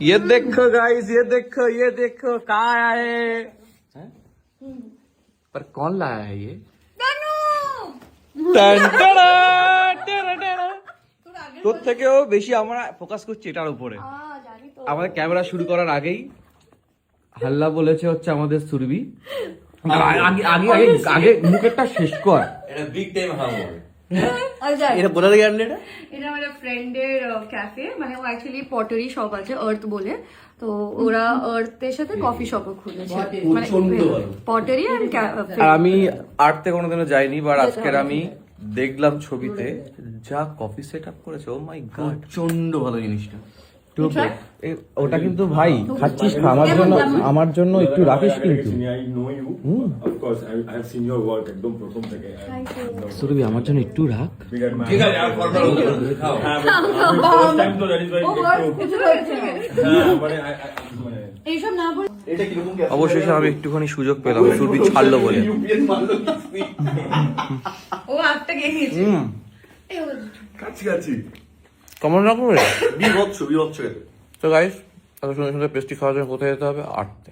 ये देखो गाइस, ये देखो कहाँ आया है? पर कौन लाया है ये? তোর থেকেও বেশি আমরা ফোকাস করছি এটার উপরে। আমাদের ক্যামেরা শুরু করার আগেই হাল্লা বলেছে হচ্ছে আমাদের সুরভি আগে আগে আগে আগে মুখেরটা শেষ কর। এটা বিগ টাইম হামো এটা বলে দিয়ে আনলে এটা আমার ফ্রেন্ডের ক্যাফে, মানে ও অ্যাকচুয়ালি পটারি শপ আছে আর্থ বলে, তো ওরা আর্থের সাথে কফি শপও খুলেছে, মানে পটারি আর আমি আর্থে কোনোদিনও যাইনি, বাট আজকের আমি দেখলাম ছবিতে যা কফি সেট আপ করেছে, ও মাই গড প্রচন্ড ভালো জিনিসটা। ওটা কিন্তু ভাই খাচ্ছিস, আমার জন্য একটু রাখিস কিন্তু। I know you. Of course, I have seen your work. একদম প্রথম থেকে। সুরভি আমার জন্য একটু রাখ। ঠিক আছে, আর ফরমাল খাও। First time তো that is why মানে এইসব না বলে এটা কি রকম অবশেষে আমি একটুখানি সুযোগ পেলাম সুরভি ছাড়লো বলে। ও আপটা গেছে। কাছি কেমন রকম রে? বিভৎস তো গাইস এত সুন্দর সুন্দর পেস্ট্রি খাওয়ার জন্য কোথায় যেতে হবে? আর্থে।